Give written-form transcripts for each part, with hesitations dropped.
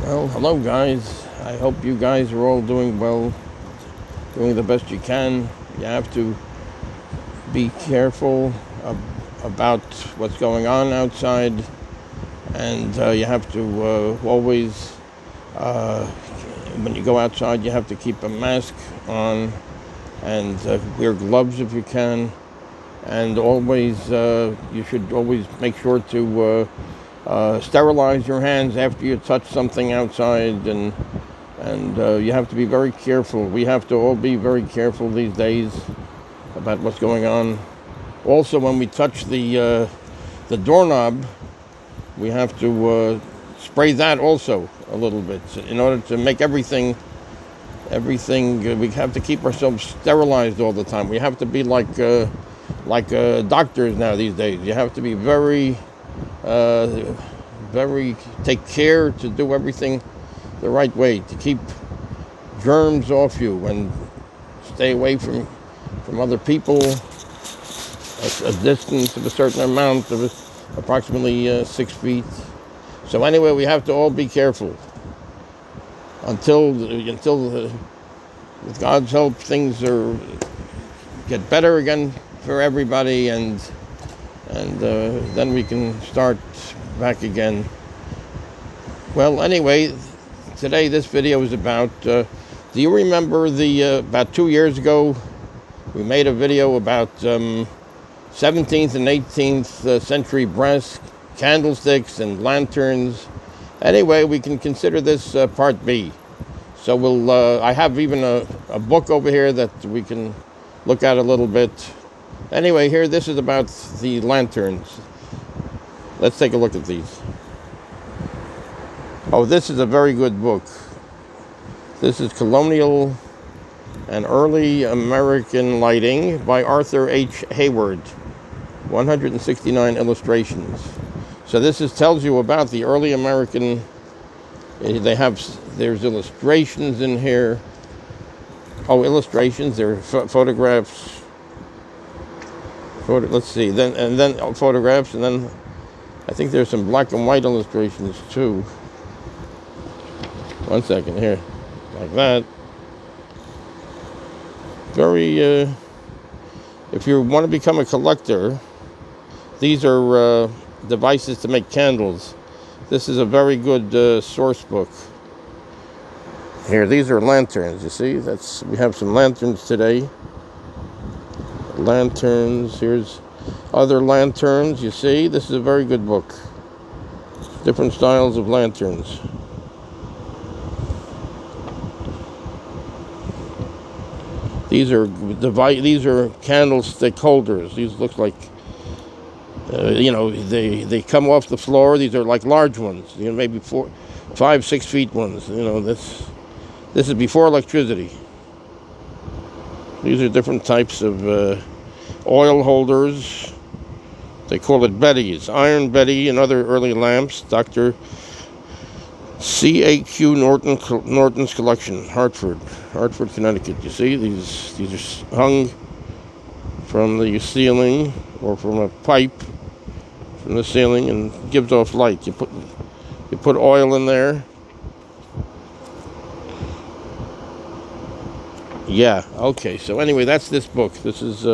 Well, hello guys. I hope you guys are all doing well, doing the best you can. You have to be careful about what's going on outside, and you have to always, when you go outside, you have to keep a mask on and wear gloves if you can, and always, you should always make sure to sterilize your hands after you touch something outside, and you have to be very careful. We have to all be very careful these days about what's going on. Also, when we touch the doorknob, we have to spray that also a little bit in order to make everything. We have to keep ourselves sterilized all the time. We have to be like doctors now these days. You have to be very take care to do everything the right way, to keep germs off you and stay away from other people a distance of a certain amount of approximately 6 feet. So anyway, we have to all be careful until with God's help things get better again for everybody, and then we can start back again. Well, anyway, today this video is about, do you remember about 2 years ago, we made a video about 17th and 18th century brass candlesticks and lanterns. Anyway, we can consider this part B. So I have even a book over here that we can look at a little bit. Anyway, this is about the lanterns. Let's take a look at these. Oh, this is a very good book. This is Colonial and Early American Lighting by Arthur H. Hayward. 169 illustrations. So this tells you about the early American. There's illustrations in here. Oh, illustrations. There are photographs. Let's see. Then photographs, and then I think there's some black and white illustrations too. 1 second here, like that. Very. If you want to become a collector, these are devices to make candles. This is a very good source book. Here, these are lanterns. You see, we have some lanterns today. Lanterns. Here's other lanterns. You see, this is a very good book. Different styles of lanterns. These are candlestick holders. These look like, they come off the floor. These are like large ones. Maybe 4, 5, 6 feet ones. This is before electricity. These are different types of oil holders. They call it Betty's, Iron Betty, and other early lamps. Dr. C.A.Q. Norton's collection, Hartford, Connecticut. You see, these are hung from the ceiling or from a pipe from the ceiling and gives off light. You put oil in there. Yeah. Okay. So anyway, that's this book. This is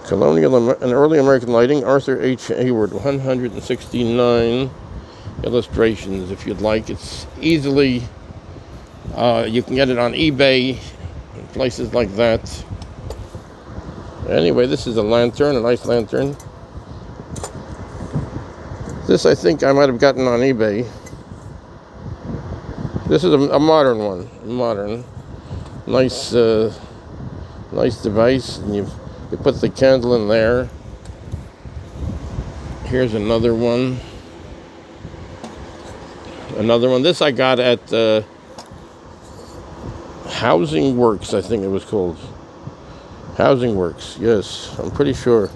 Colonial and Early American Lighting, Arthur H. Hayward, 169 illustrations. If you'd like, it's easily. You can get it on eBay and places like that. Anyway, this is a lantern, a nice lantern. This I think I might have gotten on eBay. This is a modern one. Modern. Nice device. And you put the candle in there. Here's another one. This I got at Housing Works, I think it was called. Housing Works, yes, I'm pretty sure.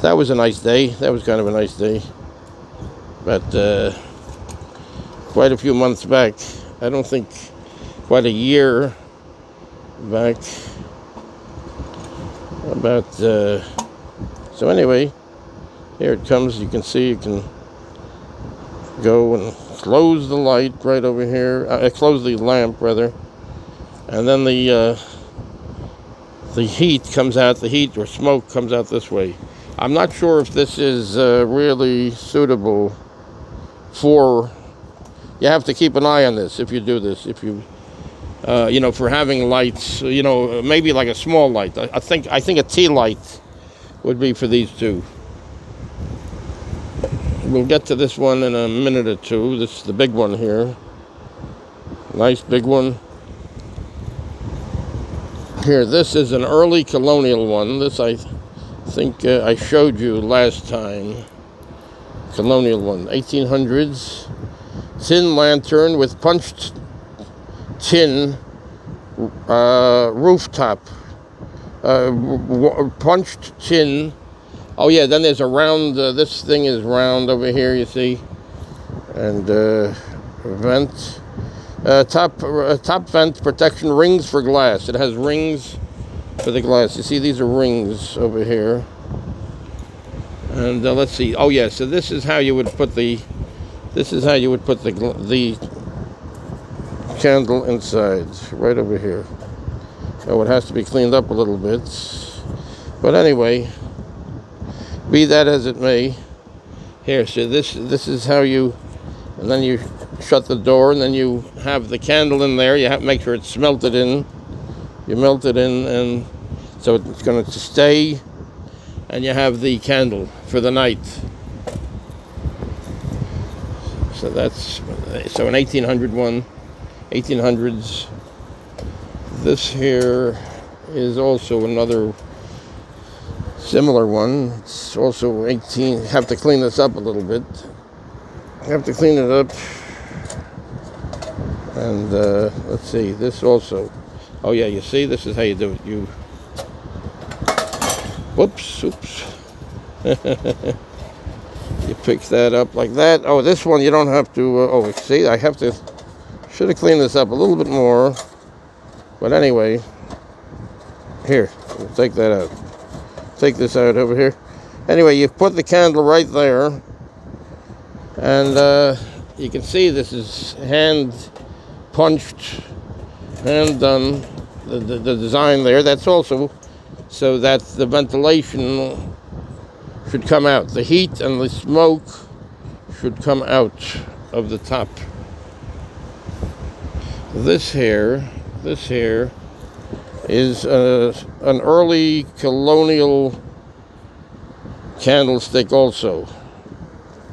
That was a nice day. That was kind of a nice day. But quite a few months back, I don't think quite a year back. So anyway, here it comes. You can see, go and close the light right over here. Close the lamp rather, and then the heat comes out. The heat or smoke comes out this way. I'm not sure if this is really suitable for. You have to keep an eye on this if you do this. If you, for having lights, maybe like a small light. I think a tea light would be for these two. We'll get to this one in a minute or two. This is the big one here. Nice big one. Here, this is an early Colonial one. This I think I showed you last time. Colonial one, 1800s. Tin lantern with punched tin rooftop. Punched tin. Oh yeah, then there's a round, this thing is round over here, you see. And vent. Top vent protection, rings for glass. It has rings for the glass. You see, these are rings over here. And let's see. Oh yeah, so this is how you would put the candle inside, right over here. Oh, it has to be cleaned up a little bit. But anyway, be that as it may. Here, so this is how you, and then you shut the door, and then you have the candle in there. You have to make sure it's melted in. You melt it in, and so it's going to stay, and you have the candle for the night. So an 1800s. This here is also another similar one. It's also 18. Have to clean this up a little bit. Have to clean it up. And let's see, this also. Oh yeah, you see, this is how you do it. You. Whoops, oops. You pick that up like that. Oh, this one you don't have to. See, I have to. Should have cleaned this up a little bit more. But anyway, here, we'll take that out. Take this out over here. Anyway, you put the candle right there, and you can see this is hand punched, hand done. The design there. That's also so that the ventilation should come out. The heat and the smoke should come out of the top. This here is an early Colonial candlestick also.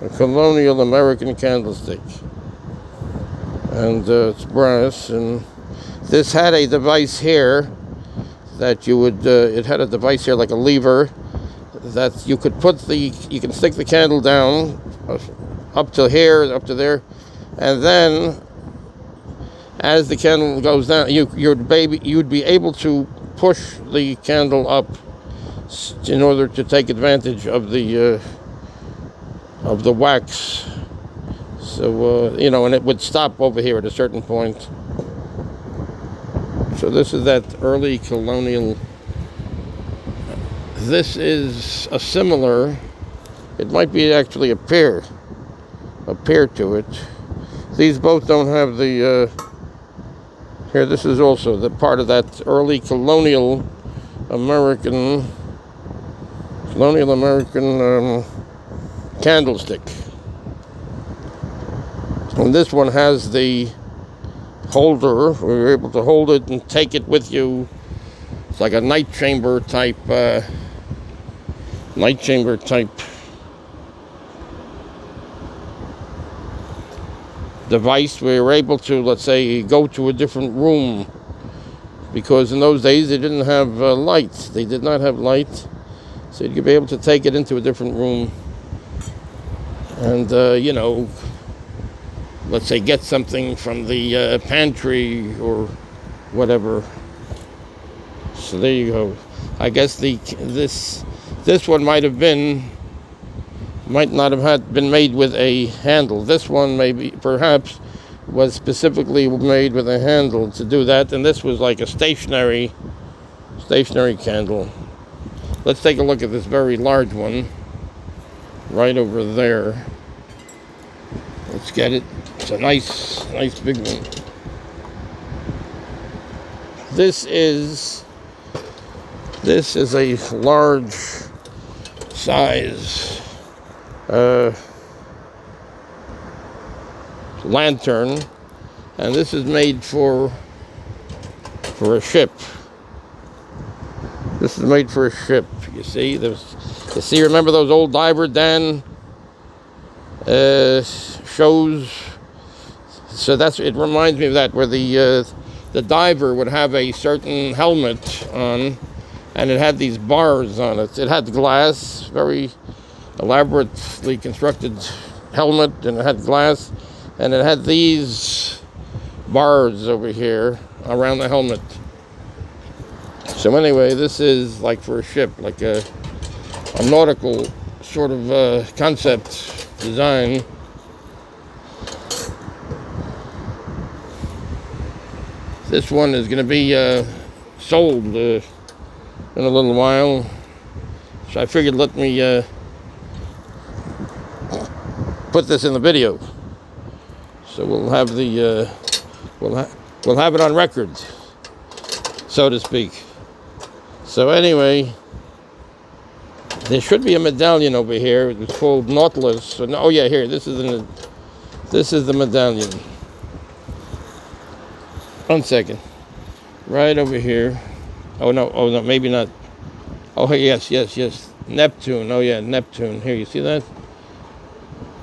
A Colonial American candlestick. And it's brass, and this had a device here that you would, it had a device here like a lever that you could you can stick the candle down up to here, up to there, and then as the candle goes down, you'd be able to push the candle up in order to take advantage of the wax. So and it would stop over here at a certain point. So this is that early Colonial. This is a similar. It might be actually a pair to it. These both don't have the. Here, this is also the part of that early Colonial American candlestick. And this one has the holder where you're able to hold it and take it with you. It's like a night chamber type device where you're able to, let's say, go to a different room, because in those days they didn't have light. They did not have light, so you'd be able to take it into a different room and let's say get something from the pantry or whatever. So there you go. I guess this one might not have been made with a handle. This one perhaps was specifically made with a handle to do that, and this was like a stationary candle. Let's take a look at this very large one right over there. Let's Let's get it. It's a nice big one. This is a large size lantern, and this is made for a ship. This is made for a ship. You see, remember those old Diver Dan shows? So it reminds me of that, where the diver would have a certain helmet on, and it had these bars on it. It had glass, very elaborately constructed helmet, and it had glass, and it had these bars over here around the helmet. So anyway, this is like for a ship, like a nautical sort of concept design. This one is going to be sold in a little while, so I figured let me put this in the video, so we'll have the we'll have it on record, so to speak. So anyway, there should be a medallion over here. It's called Nautilus. Oh yeah, here. This is the medallion. One second. Right over here. Oh no, maybe not. Oh yes. Neptune. Oh yeah, Neptune. Here, you see that?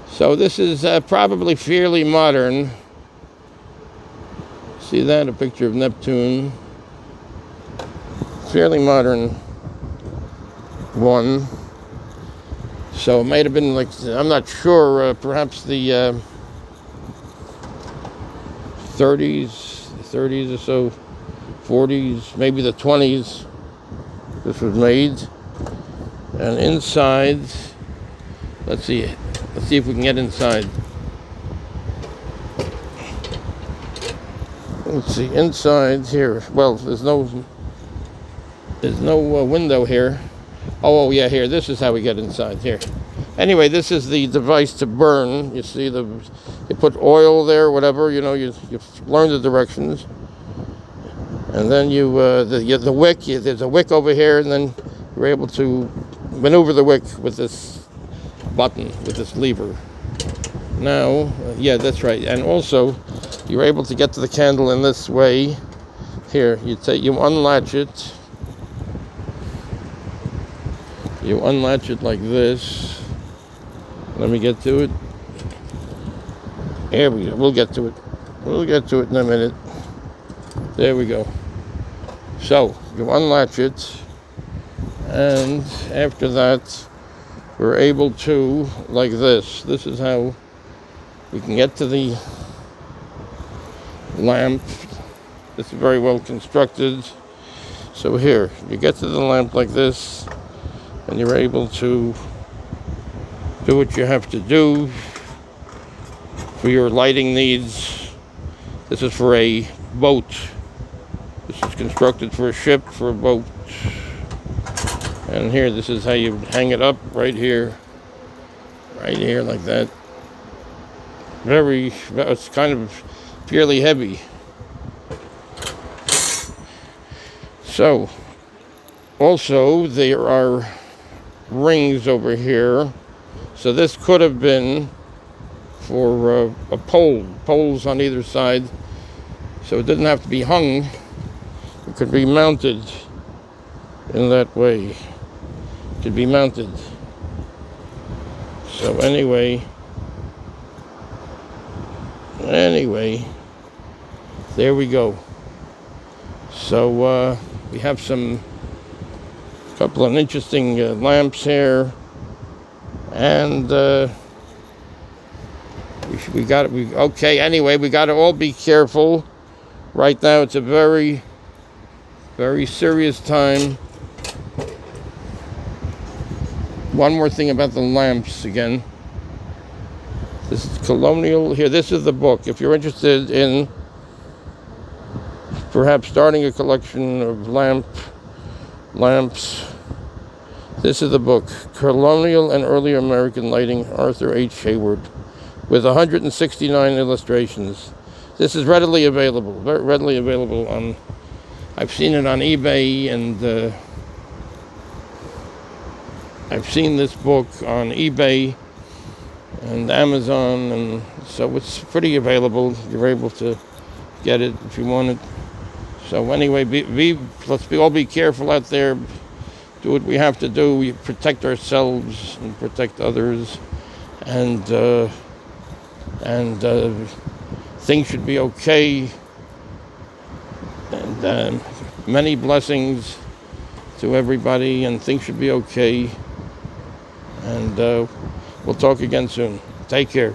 So this is probably fairly modern. See that? A picture of Neptune. Fairly modern one. So it might have been like, I'm not sure, perhaps the 30s or so, 40s, maybe the 20s this was made. And inside, let's see if we can get inside. Let's see, inside here, well, there's no window here. Oh yeah, here, this is how we get inside here. Anyway, this is the device to burn. You see, you put oil there, whatever, you learn the directions. And then the wick, there's a wick over here, and then you're able to maneuver the wick with this button, with this lever. Now, yeah, that's right. And also, you're able to get to the candle in this way. Here, you unlatch it. You unlatch it like this. Let me get to it. Here we go. We'll get to it. We'll get to it in a minute. There we go. So, you unlatch it, and after that, we're able to, like this. This is how we can get to the lamp. This is very well constructed. So here, you get to the lamp like this, and you're able to do what you have to do for your lighting needs. This is for a boat. This is constructed for a ship, for a boat. And here, this is how you hang it up, right here like that. It's kind of fairly heavy. So, also there are rings over here. So this could have been for a poles on either side. So it didn't have to be hung. It could be mounted in that way. It could be mounted. So anyway, there we go. So we have a couple of interesting lamps here, and Anyway, we got to all be careful. Right now, it's a very, very serious time. One more thing about the lamps again. This is Colonial. Here, this is the book. If you're interested in perhaps starting a collection of lamps, this is the book. Colonial and Early American Lighting, Arthur H. Hayward. with 169 illustrations. This is readily available, very readily available on. I've seen it on eBay, and I've seen this book on eBay and Amazon, and so it's pretty available. You're able to get it if you want it. So anyway, let's all be careful out there. Do what we have to do. We protect ourselves and protect others, and things should be okay. And many blessings to everybody, and things should be okay. And we'll talk again soon. Take care.